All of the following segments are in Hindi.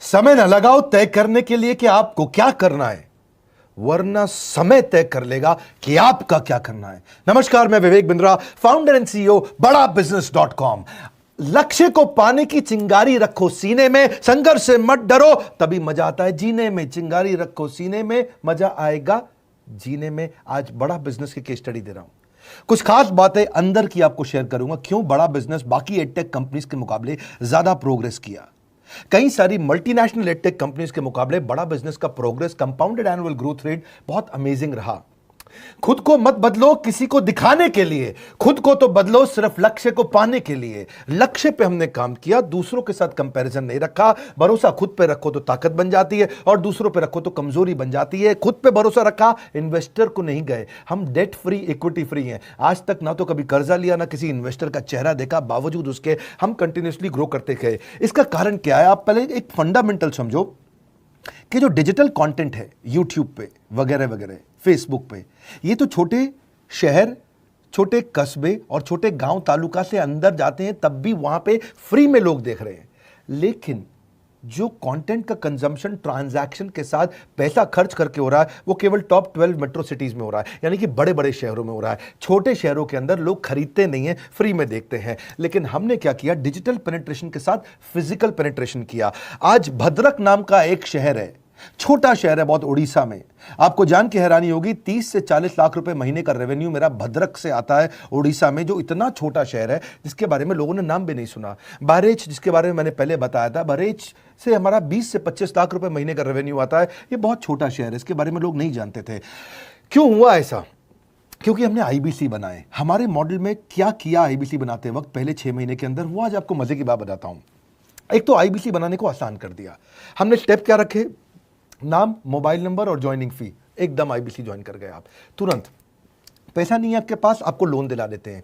समय न लगाओ तय करने के लिए कि आपको क्या करना है, वरना समय तय कर लेगा कि आपका क्या करना है। नमस्कार, मैं Vivek Bindra, founder and CEO बड़ा बिजनेस.com। लक्ष्य को पाने की चिंगारी रखो सीने में, संघर्ष से मत डरो, तभी मजा आता है जीने में। चिंगारी रखो सीने में, मजा आएगा जीने में। आज बड़ा बिजनेस की केस स्टडी दे रहा हूं, कुछ खास बातें अंदर की आपको शेयर करूंगा, क्यों बड़ा बिजनेस बाकी एडटेक कंपनीज के मुकाबले ज्यादा प्रोग्रेस किया। कई सारी मल्टीनेशनल एडटेक कंपनीज के मुकाबले बड़ा बिजनेस का progress, compounded annual growth rate बहुत अमेजिंग रहा। खुद को मत बदलो किसी को दिखाने के लिए, खुद को तो बदलो सिर्फ लक्ष्य को पाने के लिए। लक्ष्य पे हमने काम किया, दूसरों के साथ कंपैरिजन नहीं रखा। भरोसा खुद पे रखो तो ताकत बन जाती है, और दूसरों पे रखो तो कमजोरी बन जाती है। खुद पे भरोसा रखा, इन्वेस्टर को नहीं गए। हम डेट फ्री, इक्विटी फ्री हैं। आज तक ना तो कभी कर्जा लिया, ना किसी इन्वेस्टर का चेहरा देखा, बावजूद उसके हम कंटिन्यूसली ग्रो करते गए। इसका कारण क्या है? आप पहले एक फंडामेंटल समझो कि जो डिजिटल कंटेंट है यूट्यूब पे वगैरह वगैरह, फेसबुक पे, ये तो छोटे शहर, छोटे कस्बे और छोटे गांव तालुका से अंदर जाते हैं, तब भी वहां पे फ्री में लोग देख रहे हैं। लेकिन जो कंटेंट का कंजम्पशन ट्रांजैक्शन के साथ पैसा खर्च करके हो रहा है, वो केवल टॉप 12 मेट्रो सिटीज में हो रहा है, यानी कि बड़े बड़े शहरों में हो रहा है। छोटे शहरों के अंदर लोग खरीदते नहीं हैं, फ्री में देखते हैं। लेकिन हमने क्या किया? डिजिटल पेनिट्रेशन के साथ फिजिकल पेनिट्रेशन किया। आज भद्रक नाम का एक शहर है, छोटा शहर है बहुत, उड़ीसा में। आपको जान के हैरानी होगी, 30 से 40 लाख रुपए महीने का रेवेन्यू मेरा भद्रक से आता है, उड़ीसा में, जो इतना छोटा शहर है जिसके बारे में लोगों ने नाम भी नहीं सुना। बहरेच, जिसके बारे में मैंने पहले बताया था, बहरेच से हमारा 20 से 25 लाख रुपए महीने का रेवेन्यू आता है। ये बहुत छोटा शहर है, इसके बारे में लोग नहीं जानते थे। क्यों हुआ ऐसा? क्योंकि हमने आईबीसी बनाए। हमारे मॉडल में क्या किया आईबीसी बनाते वक्त पहले 6 महीने के अंदर, वो आज आपको मजे की बात बताता हूं। एक तो आईबीसी बनाने को आसान कर दिया हमने। स्टेप क्या रखे? नाम, मोबाइल नंबर और ज्वाइनिंग फी। एकदम आईबीसी ज्वाइन कर गए आप तुरंत। पैसा नहीं है आपके पास, आपको लोन दिला देते हैं।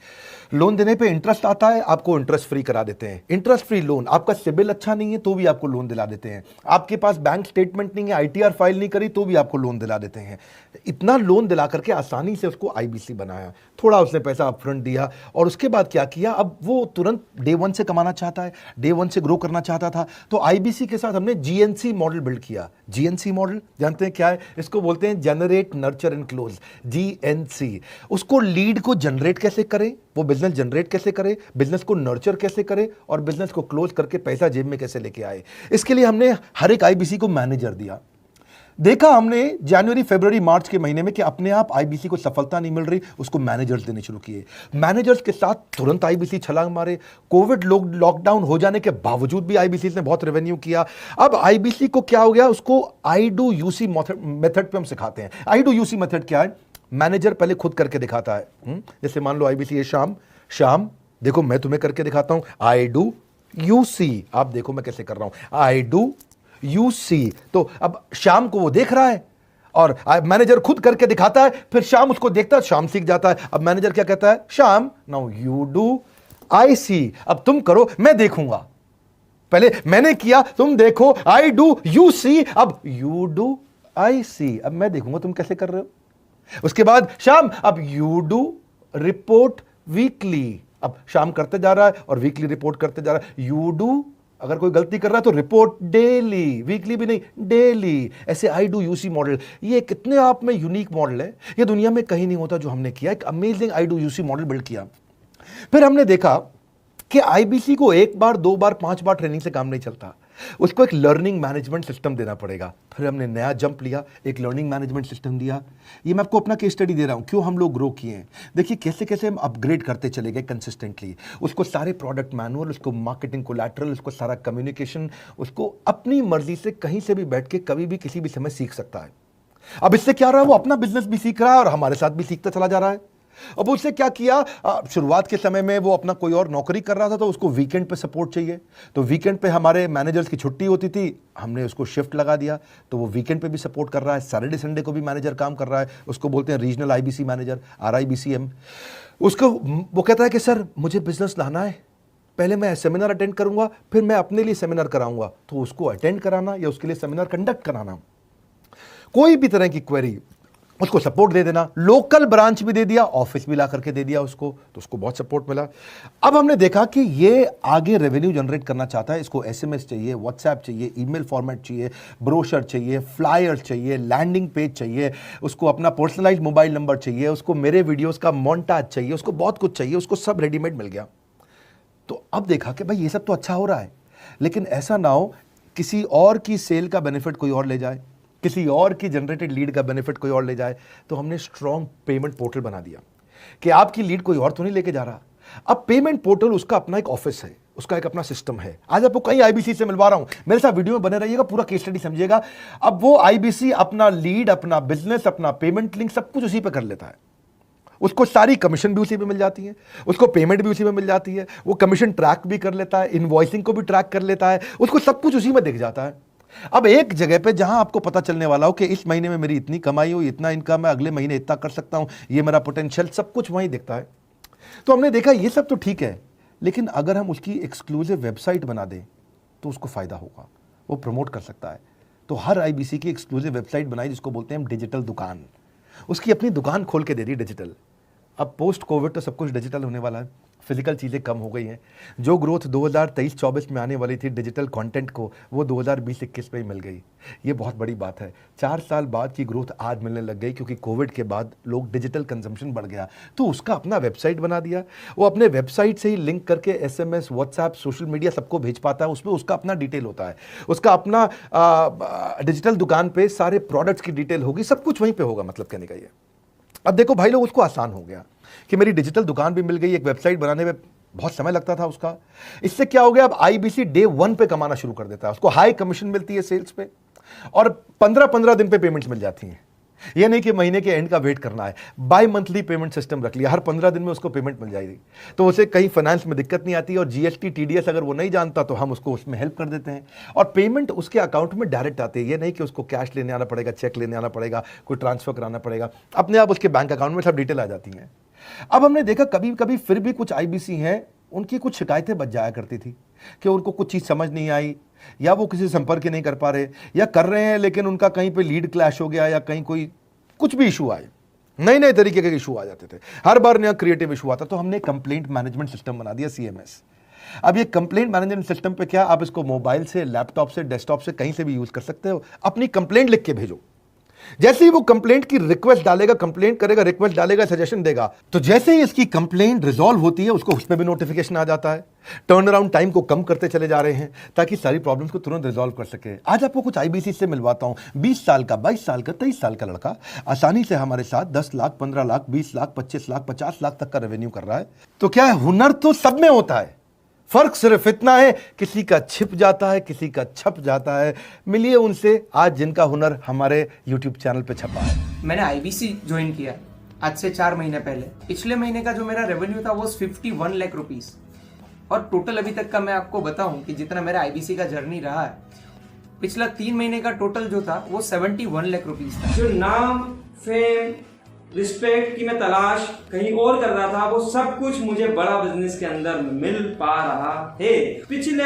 लोन देने पे इंटरेस्ट आता है, आपको इंटरेस्ट फ्री करा देते हैं। Interest free loan. आपका सिबिल अच्छा नहीं है तो भी आपको लोन दिला देते हैं। आपके पास बैंक स्टेटमेंट नहीं है, आईटीआर फाइल नहीं करी, तो भी आपको लोन दिला देते हैं। इतना लोन दिला करके आसानी से उसको आईबीसी बनाया। थोड़ा उसने पैसा अपफ्रंट दिया, और उसके बाद क्या किया? अब वो तुरंत डे 1 से कमाना चाहता है, डे 1 से ग्रो करना चाहता था। तो आईबीसी के साथ हमने जीएनसी मॉडल बिल्ड किया। जीएनसी मॉडल जानते हैं क्या है? इसको बोलते हैं generate, nurture and close, GNC. उसको लीड को जनरेट कैसे करें, वो बिजनेस जनरेट कैसे करे, बिजनेस को नर्चर कैसे करे, और बिजनेस को क्लोज करके पैसा जेब में कैसे लेके आए। इसके लिए हमने हर एक आईबीसी को मैनेजर दिया। देखा हमने जनवरी, फरवरी, मार्च के महीने में कि अपने आप आईबीसी को सफलता नहीं मिल रही, उसको मैनेजर्स देने शुरू किए। मैनेजर्स के साथ तुरंत आईबीसी छलांग मारे। कोविड लॉकडाउन हो जाने के बावजूद भी आईबीसी ने बहुत रेवेन्यू किया। अब आईबीसी को क्या हो गया? उसको आई डू यूसी मेथड पे हम सिखाते हैं। आई डू यूसी मेथड क्या है? मैनेजर पहले खुद करके दिखाता है। जैसे मान लो आईबीसी है, शाम देखो मैं तुम्हें करके दिखाता हूं, आई डू यूसी। आप देखो मैं कैसे कर रहा हूं, आई डू यूसी। तो अब शाम को वो देख रहा है, और मैनेजर खुद करके दिखाता है, फिर शाम उसको देखता है, शाम सीख जाता है। अब मैनेजर क्या कहता है? शाम, नाउ यू डू आई सी। अब तुम करो, मैं देखूंगा। पहले मैंने किया, तुम देखो, आई डू यू सी, अब यू डू आई सी। अब मैं देखूंगा तुम कैसे कर रहे हो। उसके बाद शाम, अब यू डू रिपोर्ट वीकली। अब शाम करते जा रहा है और वीकली रिपोर्ट करते जा रहा है। यू डू, अगर कोई गलती कर रहा है तो रिपोर्ट डेली, वीकली भी नहीं, डेली। ऐसे आई डू यूसी मॉडल, ये कितने आप में यूनिक मॉडल है, ये दुनिया में कहीं नहीं होता जो हमने किया। एक amazing I do UC model build किया। फिर हमने देखा कि आईबीसी को 1 बार, 2 बार, 5 बार ट्रेनिंग से काम नहीं चलता, उसको एक लर्निंग मैनेजमेंट सिस्टम देना पड़ेगा। फिर हमने नया जंप लिया, एक लर्निंग मैनेजमेंट सिस्टम दिया। ये मैं आपको अपना केस स्टडी दे रहा हूं, क्यों हम लोग ग्रो किए हैं। देखिए कैसे कैसे हम अपग्रेड करते चले गए कंसिस्टेंटली। उसको सारे प्रोडक्ट मैनुअल, उसको मार्केटिंग कोलैटरल, उसको सारा कम्युनिकेशन, उसको अपनी मर्जी से कहीं से भी बैठ के कभी भी किसी भी समय सीख सकता है। अब इससे क्या रहा है? वो अपना बिजनेस भी सीख रहा है और हमारे साथ भी सीखता चला जा रहा है। अब उससे क्या किया? शुरुआत के समय में वो अपना कोई और नौकरी कर रहा था, तो उसको वीकेंड पे सपोर्ट चाहिए। तो वीकेंड पे हमारे मैनेजर्स की छुट्टी होती थी, हमने उसको शिफ्ट लगा दिया, तो वो वीकेंड पे भी सपोर्ट कर रहा है। सैटरडे संडे को भी मैनेजर काम कर रहा है। उसको बोलते हैं रीजनल आईबीसी मैनेजर, RIBCM। उसको वो कहता है कि सर मुझे बिजनेस लाना है, पहले मैं सेमिनार अटेंड करूंगा, फिर मैं अपने लिए सेमिनार कराऊंगा। तो उसको अटेंड कराना या उसके लिए सेमिनार कंडक्ट कराना, कोई भी तरह की क्वेरी, उसको सपोर्ट दे देना, लोकल ब्रांच भी दे दिया, ऑफिस भी ला करके दे दिया उसको, तो उसको बहुत सपोर्ट मिला। अब हमने देखा कि ये आगे रेवेन्यू जनरेट करना चाहता है, इसको एसएमएस चाहिए, व्हाट्सएप चाहिए, ईमेल फॉर्मेट चाहिए, ब्रोशर चाहिए, फ्लायर चाहिए, लैंडिंग पेज चाहिए, उसको अपना पर्सनलाइज्ड मोबाइल नंबर चाहिए, उसको मेरे वीडियोस का मोन्टाज चाहिए, उसको बहुत कुछ चाहिए, उसको सब रेडीमेड मिल गया। तो अब देखा कि भाई ये सब तो अच्छा हो रहा है, लेकिन ऐसा ना हो किसी और की सेल का बेनिफिट कोई और ले जाए, किसी और की जनरेटेड लीड का बेनिफिट कोई और ले जाए। तो हमने स्ट्रॉन्ग पेमेंट पोर्टल बना दिया कि आपकी लीड कोई और तो नहीं लेके जा रहा। अब पेमेंट पोर्टल उसका अपना एक ऑफिस है, उसका एक अपना सिस्टम है। आज आपको कई आईबीसी से मिलवा रहा हूं, मेरे साथ वीडियो में बने रहिएगा, पूरा केस स्टडी समझिएगा। अब वो आईबीसी अपना लीड, अपना बिजनेस, अपना पेमेंट लिंक सब कुछ उसी पे कर लेता है। उसको सारी कमीशन भी उसी पे मिल जाती है, उसको पेमेंट भी उसी में मिल जाती है, वो कमीशन ट्रैक भी कर लेता है, इनवॉइसिंग को भी ट्रैक कर लेता है, उसको सब कुछ उसी में दिख जाता है। अब एक जगह पे जहां आपको पता चलने वाला हो कि इस महीने में मेरी इतनी कमाई हो, इतना इनकम है, अगले महीने इतना कर सकता हूं, ये मेरा पोटेंशियल, सब कुछ वहीं दिखता है। तो हमने देखा ये सब तो ठीक है, लेकिन अगर हम उसकी एक्सक्लूसिव वेबसाइट बना दें तो उसको फायदा होगा, वो प्रमोट कर सकता है। तो हर आईबीसी की एक्सक्लूसिव वेबसाइट बनाई, जिसको बोलते हैं हम डिजिटल दुकान। उसकी अपनी दुकान खोल के दे दी डिजिटल। अब पोस्ट कोविड तो सब कुछ डिजिटल होने वाला है, फिजिकल चीज़ें कम हो गई हैं। जो ग्रोथ 2023-24 में आने वाली थी डिजिटल कंटेंट को, वो 2020-21 में ही मिल गई। ये बहुत बड़ी बात है। 4 साल बाद की ग्रोथ आज मिलने लग गई, क्योंकि कोविड के बाद लोग डिजिटल कंजम्पशन बढ़ गया। तो उसका अपना वेबसाइट बना दिया, वो अपने वेबसाइट से ही लिंक करके एसएमएस, व्हाट्सएप, सोशल मीडिया सबको भेज पाता है। उसमें उसका अपना डिटेल होता है, उसका अपना डिजिटल दुकान पे सारे प्रोडक्ट्स की डिटेल होगी, सब कुछ वहीं पर होगा। मतलब कहने का ये, अब देखो भाई लोग, उसको आसान हो गया कि मेरी डिजिटल दुकान भी मिल गई। एक वेबसाइट बनाने में बहुत समय लगता था उसका। इससे क्या हो गया, अब आईबीसी डे 1 पे कमाना शुरू कर देता है। उसको हाई कमीशन मिलती है सेल्स पे, और 15-15 दिन पे पेमेंट्स मिल जाती हैं। ये नहीं कि महीने के एंड का वेट करना है, बाई मंथली पेमेंट सिस्टम रख लिया, हर 15 दिन में उसको पेमेंट मिल जाएगी। तो उसे कहीं फाइनेंस में दिक्कत नहीं आती, और जीएसटी, टीडीएस अगर वो नहीं जानता तो हम उसको उसमें हेल्प कर देते हैं, और पेमेंट उसके अकाउंट में डायरेक्ट आती है। ये नहीं कि उसको कैश लेने आना पड़ेगा, चेक लेने आना पड़ेगा, कोई ट्रांसफर कराना पड़ेगा, अपने आप उसके बैंक अकाउंट में सब डिटेल आ जाती हैं। अब हमने देखा कभी कभी फिर भी कुछ आईबीसी हैं, उनकी कुछ शिकायतें बच जाया करती थी कि उनको कुछ चीज़ समझ नहीं आई, या वो किसी संपर्क ही नहीं कर पा रहे, या कर रहे हैं लेकिन उनका कहीं पे लीड क्लैश हो गया, या कहीं कोई कुछ भी इशू आए, नए नए तरीके के इशू आ जाते थे, हर बार नया क्रिएटिव इशू आता। तो हमने कंप्लेंट मैनेजमेंट सिस्टम बना दिया, सीएमएस। अब ये कंप्लेंट मैनेजमेंट सिस्टम पे क्या, आप इसको मोबाइल से, लैपटॉप से, डेस्कटॉप से, कहीं से भी यूज कर सकते हो। अपनी कंप्लेंट लिख के भेजो, जैसे ही वो कंप्लेंट की रिक्वेस्ट डालेगा, कंप्लेंट करेगा, रिक्वेस्ट डालेगा, सजेशन देगा, तो जैसे ही इसकी कंप्लेंट रिजॉल्व होती है उसको उसमें भी नोटिफिकेशन आ जाता है। टर्न अराउंड टाइम को कम करते चले जा रहे हैं, ताकि सारी प्रॉब्लम्स को तुरंत रिजॉल्व कर सके। आज आपको कुछ आईबीसी से मिलवाता हूं, 20 साल का, 22 साल का, 23 साल का लड़का आसानी से हमारे साथ 10 लाख, 15 लाख, 20 लाख, 25 लाख, 50 लाख तक का रेवेन्यू कर रहा है। तो क्या है, हुनर तो सब में होता है, फर्क सिर्फ इतना है, किसी का छिप जाता है, किसी का छप जाता है। मिलिए उनसे आज जिनका हुनर हमारे YouTube चैनल पे छपा है। मैंने आईबीसी ज्वाइन किया आज से 4 महीने पहले। पिछले महीने का जो मेरा रेवेन्यू था वो 51 लाख रुपीस, और टोटल अभी तक का मैं आपको बताऊं कि जितना मेरा आईबीसी का जर्नी रहा है, पिछला 3 महीने का टोटल जो था वो 71 लाख रुपीस था। जो नाम, फेम, रिस्पेक्ट की मैं तलाश कहीं और कर रहा था, वो सब कुछ मुझे बड़ा बिजनेस के अंदर मिल पा रहा है। पिछले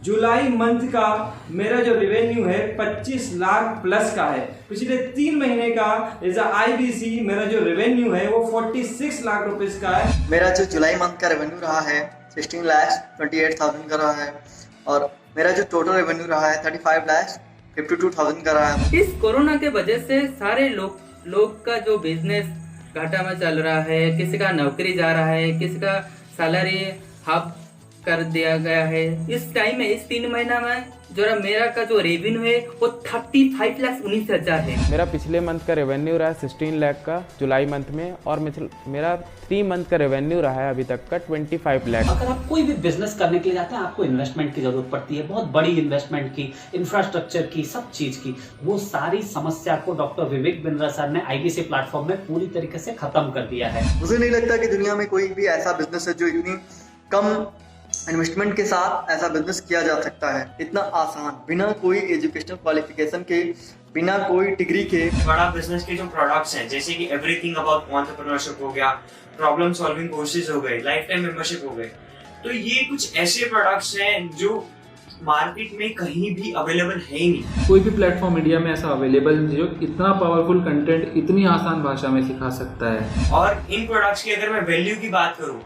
जुलाई मंथ का मेरा जो रेवेन्यू है 25 लाख प्लस का है। पिछले 3 महीने का एज अ आईबीसी मेरा जो रेवेन्यू है वो 46 लाख रुपीस का है। मेरा जो जुलाई मंथ का रेवेन्यू रहा है 16 लाख 28,000 का रहा है, और मेरा जो टोटल रेवेन्यू रहा है 35 लाख 52,000 का रहा है। इस कोरोना के वजह से सारे लोग का जो बिजनेस घाटा में चल रहा है, किसी का नौकरी जा रहा है, किसी का सैलरी हाफ कर दिया गया है। इस टाइम में, इस 3 महीना में जो मेरा का जो रेवेन्यू है वो 35,19,000 है। मेरा पिछले मंथ का रेवेन्यू रहा है 16 लाख का जुलाई मंथ में, और मेरा 3 मंथ का रेवेन्यू रहा है अभी तक का 25 लाख। अगर आप कोई भी बिजनेस करने के लिए जाते हैं, आपको इन्वेस्टमेंट की जरूरत पड़ती है, बहुत बड़ी इन्वेस्टमेंट की, इंफ्रास्ट्रक्चर की, सब चीज की। वो सारी समस्या को डॉक्टर विवेक बिंद्रा सर ने आईबीसी प्लेटफॉर्म में पूरी तरीके से खत्म कर दिया है। मुझे नहीं लगता कि दुनिया में कोई भी ऐसा बिजनेस है जो इतनी कम इन्वेस्टमेंट के साथ ऐसा बिजनेस किया जा सकता है, इतना आसान, बिना कोई एजुकेशनल क्वालिफिकेशन के, बिना कोई डिग्री के। बड़ा बिजनेस के जो प्रोडक्ट्स हैं, जैसे कि एवरीथिंग अबाउट एंटरप्रेन्योरशिप हो गया, प्रॉब्लम सॉल्विंग कोर्सेज हो गए, लाइफ टाइम मेंबरशिप हो गए, तो ये कुछ ऐसे प्रोडक्ट्स हैं जो मार्केट में कहीं भी अवेलेबल है ही नहीं। कोई भी प्लेटफॉर्म इंडिया में ऐसा अवेलेबल नहीं जो इतना पावरफुल कंटेंट इतनी आसान भाषा में सिखा सकता है। और इन प्रोडक्ट्स की अगर मैं वैल्यू की बात करूं,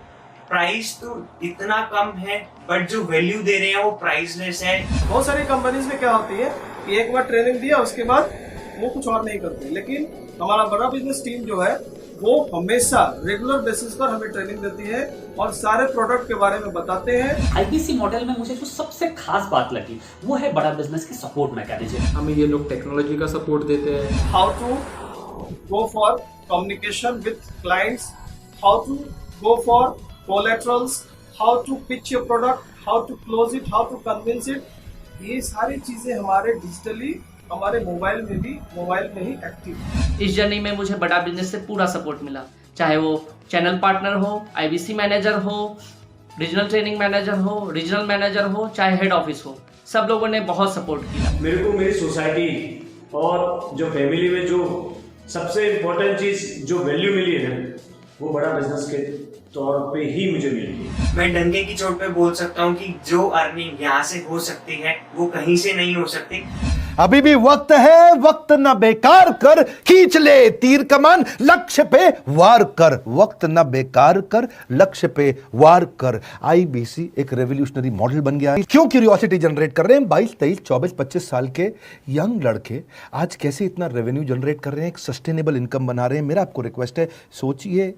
प्राइस तो इतना कम है बट जो वैल्यू दे रहे हैं वो प्राइसलेस है। बहुत सारी कंपनीज में क्या होती है कि एक बार ट्रेनिंग दिया उसके बाद वो कुछ और नहीं करते, लेकिन हमारा बड़ा बिजनेस टीम जो है वो हमेशा रेगुलर बेसिस पर हमें ट्रेनिंग देती है और सारे प्रोडक्ट के बारे में बताते हैं। आईबीसी मॉडल में मुझे जो सबसे खास बात लगी वो है बड़ा बिजनेस की सपोर्ट मैकेनिज्म। हमें ये लोग टेक्नोलॉजी का सपोर्ट देते हैं। How to go for communication with clients, how to go for collaterals, how to pitch your product, how to close it, how to convince it, ये सारी चीजें हमारे डिजिटली हमारे मोबाइल में ही एक्टिव। इस जर्नी में मुझे बड़ा बिजनेस से पूरा सपोर्ट मिला, चाहे वो चैनल पार्टनर हो, आईबीसी मैनेजर हो, रीजनल ट्रेनिंग मैनेजर हो, रीजनल मैनेजर हो, चाहे हेड ऑफिस हो, सब लोगों ने बहुत सपोर्ट किया। मेरे को मेरी सोसाइटी और जो फैमिली में जो सबसे इम्पोर्टेंट चीज जो वैल्यू मिली है ना, वो बड़ा बिजनेस के तौर पे ही मुझे मिली। मैं डंके की चोट पे बोल सकता हूँ कि जो अर्निंग यहाँ से हो सकती है वो कहीं से नहीं हो सकती। अभी भी वक्त है, वक्त न बेकार कर, खींच ले तीर कमान, लक्ष्य पे वार कर, वक्त न बेकार कर, लक्ष्य पे वार कर। आईबीसी एक रेवोल्यूशनरी मॉडल बन गया है। क्यों क्यूरियोसिटी जनरेट कर रहे हैं 22, 23, 24, 25 साल के यंग लड़के आज कैसे इतना रेवेन्यू जनरेट कर रहे हैं, एक सस्टेनेबल इनकम बना रहे हैं। मेरा आपको रिक्वेस्ट है, सोचिए,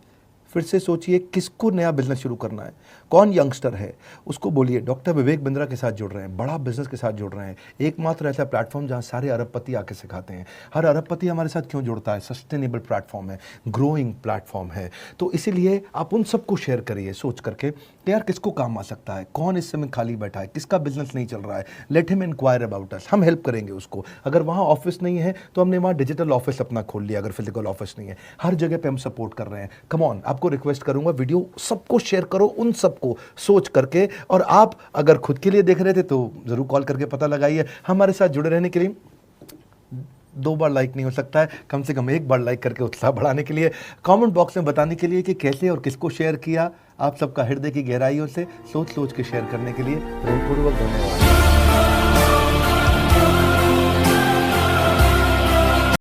फिर से सोचिए किसको नया बिजनेस शुरू करना है, कौन यंगस्टर है, उसको बोलिए डॉक्टर विवेक बिंद्रा के साथ जुड़ रहे हैं, बड़ा बिजनेस के साथ जुड़ रहे हैं। एकमात्र ऐसा प्लेटफॉर्म जहां सारे अरबपति आके सिखाते हैं। हर अरबपति हमारे साथ क्यों जुड़ता है? सस्टेनेबल प्लेटफॉर्म है, ग्रोइंग प्लेटफॉर्म है। तो इसीलिए आप उन सबको शेयर करिए सोच करके कि यार किसको काम आ सकता है, कौन इस समय खाली बैठा है, किसका बिजनेस नहीं चल रहा है, let him inquire about us, हम हेल्प करेंगे उसको। अगर वहाँ ऑफिस नहीं है तो हमने वहाँ डिजिटल ऑफिस अपना खोल लिया, अगर फिजिकल ऑफिस नहीं है, हर जगह पे हम सपोर्ट कर रहे हैं। कम ऑन, आपको रिक्वेस्ट करूंगा वीडियो सबको शेयर करो, उन सबको सोच करके। और आप अगर खुद के लिए देख रहे थे तो जरूर कॉल करके पता लगाइए। हमारे साथ जुड़े रहने के लिए 2 बार लाइक नहीं हो सकता है, कम से कम 1 बार लाइक करके उत्साह बढ़ाने के लिए, कमेंट बॉक्स में बताने के लिए कि कैसे और किसको शेयर किया। आप सबका हृदय की गहराइयों से सोच सोच के शेयर करने के लिए प्रेमपूर्वक धन्यवाद।